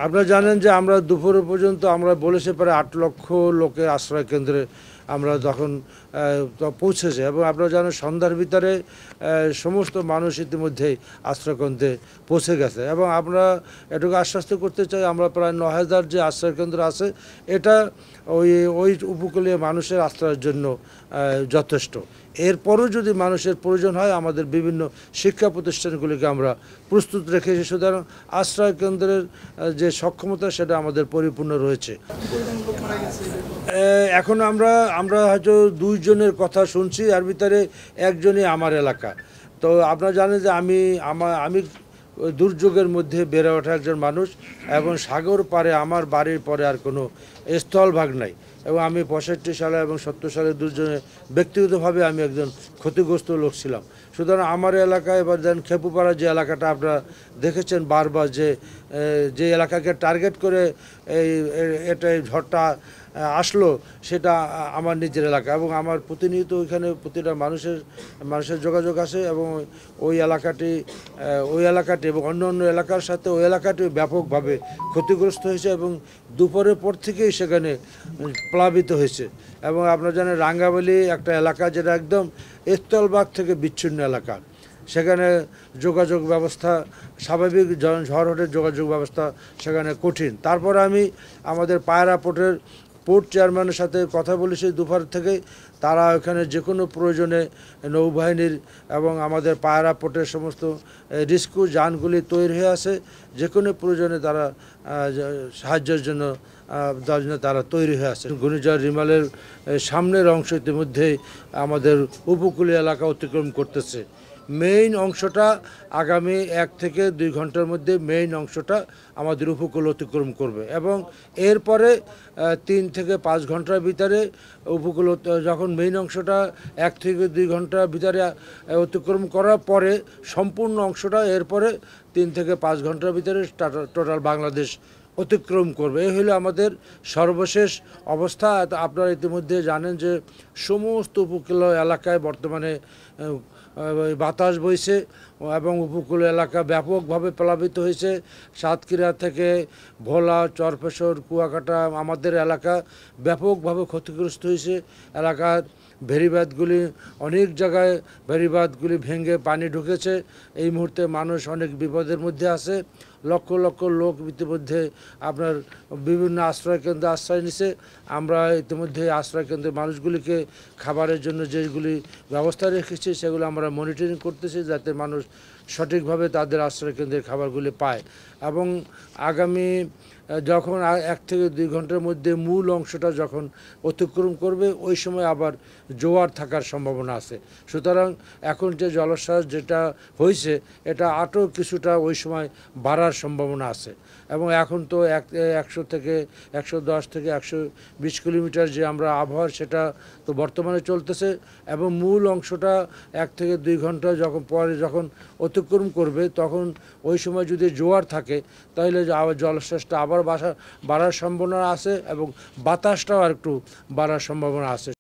আপনারা জানেন যে আমরা দুপুর পর্যন্ত আমরা বলেছি প্রায় ৮ লক্ষ লোকের আশ্রয় কেন্দ্রে আমরা তখন পৌঁছেছে এবং আপনারা জানেন সন্ধ্যার ভিতরে সমস্ত মানুষ ইতিমধ্যেই আশ্রয়কেন্দ্রে পৌঁছে গেছে এবং আমরা এটুকু আশ্বস্ত করতে চাই আমরা প্রায় ৯,০০০ যে আশ্রয়কেন্দ্র আছে এটা ওই ওই উপকূলীয় মানুষের আশ্রয়ের জন্য যথেষ্ট। এরপরও যদি মানুষের প্রয়োজন হয় আমাদের বিভিন্ন শিক্ষা প্রতিষ্ঠানগুলিকে আমরা প্রস্তুত রেখেছি, সুতরাং আশ্রয় কেন্দ্রের যে সক্ষমতা সেটা আমাদের পরিপূর্ণ রয়েছে। এখন আমরা হয়তো ২ জনের কথা শুনছি, এর ভিতরে একজনই আমার এলাকা। তো আপনারা জানেন যে আমি দুর্যোগের মধ্যে বেড়ে ওঠা একজন মানুষ এবং সাগর পারে আমার বাড়ির পরে আর কোনো স্থলভাগ নাই এবং আমি ৬৫ সালে এবং ৭০ সালে দুর্যোগে ব্যক্তিগতভাবে আমি একজন ক্ষতিগ্রস্ত লোক ছিলাম। সুতরাং আমার এলাকায় এবার দেন খেপুপাড়া যে এলাকাটা আপনারা দেখেছেন বারবার যে এলাকাকে টার্গেট করে এটা ঝড়টা আসলো সেটা আমার নিজের এলাকা এবং আমার প্রতিনিয়ত ওইখানে প্রতিটা মানুষের যোগাযোগ আছে এবং ওই এলাকাটি এবং অন্য এলাকার সাথে ওই এলাকাটি ব্যাপকভাবে ক্ষতিগ্রস্ত হয়েছে এবং দুপুরের পর থেকেই সেখানে প্লাবিত হয়েছে এবং আপনারা জানেন রাঙ্গাবালি একটা এলাকা যেটা একদম স্থলভাগ থেকে বিচ্ছিন্ন এলাকা, সেখানে যোগাযোগ ব্যবস্থা স্বাভাবিক ঝড় হলে যোগাযোগ ব্যবস্থা সেখানে কঠিন। তারপর আমি আমাদের পায়রা পোর্ট চেয়ারম্যানের সাথে কথা বলেছি দুপুর থেকে, তারা ওখানে যে কোনো প্রয়োজনে নৌবাহিনীর এবং আমাদের পায়রা পোর্টের সমস্ত রিস্কু যানগুলি তৈরি হয়ে আছে, যে কোনো প্রয়োজনে তারা সাহায্যের জন্য তারা তৈরি হয়ে আছে। ঘূর্ণিঝড় রিমালের সামনের অংশ ইতিমধ্যেই আমাদের উপকূলীয় এলাকা অতিক্রম করতেছে। মেইন অংশটা আগামী ১ থেকে ২ ঘন্টার মধ্যে মেইন অংশটা আমাদের উপকূল অতিক্রম করবে এবং এরপরে ৩ থেকে ৫ ঘন্টার ভিতরে উপকূল যখন মেইন অংশটা ১ থেকে ২ ঘন্টার ভিতরে অতিক্রম করার পরে সম্পূর্ণ অংশটা এরপরে ৩ থেকে ৫ ঘন্টার ভিতরে টোটাল বাংলাদেশ অতিক্রম করবে। এই হলো আমাদের সর্বশেষ অবস্থা। আপনারা ইতিমধ্যে জানেন যে সমস্ত উপকূলীয় এলাকায় বর্তমানে বাতাস বইছে এবং উপকূল এলাকা ব্যাপকভাবে প্লাবিত হয়েছে। সাতক্ষীরা থেকে ভোলা, চরফেশর, কুয়াকাটা আমাদের এলাকা ব্যাপকভাবে ক্ষতিগ্রস্ত হয়েছে। এলাকার ভেরিবাঁধগুলি অনেক জায়গায় ভেরিবাঁধগুলি ভেঙে পানি ঢুকেছে। এই মুহূর্তে মানুষ অনেক বিপদের মধ্যে আছে। লক্ষ লক্ষ লোক ইতিমধ্যে আপনার বিভিন্ন আশ্রয়কেন্দ্রে আশ্রয় নিছে। আমরা ইতিমধ্যে আশ্রয়কেন্দ্রের মানুষগুলিকে খাবারের জন্য যেগুলি ব্যবস্থা রেখেছি সেগুলো আমরা মনিটরিং করতেছি যাতে মানুষ সঠিকভাবে তাদের আশ্রয়কেন্দ্রের খাবারগুলি পায় এবং আগামী যখন ১ থেকে ২ ঘন্টার মধ্যে মূল অংশটা যখন অতিক্রম করবে ওই সময় আবার জোয়ার থাকার সম্ভাবনা আছে। সুতরাং এখন যে জলোচ্ছ্বাস যেটা হয়েছে এটা আরও কিছুটা ওই সময় বাড়ার সম্ভাবনা আছে এবং এখন তো ১০০ থেকে ১১০ থেকে ১২০ কিলোমিটার যে আমরা আবহাওয়ার সেটা তো বর্তমানে চলতেছে এবং মূল অংশটা ১ থেকে ২ ঘন্টা যখন অতিক্রম করবে তখন ওই সময় যদি জোয়ার থাকে তাহলে আবার জলোচ্ছ্বাসটা আবার বাড়ার সম্ভাবনা আছে এবং বাতাসটাও আর একটু বাড়ার সম্ভাবনা আছে।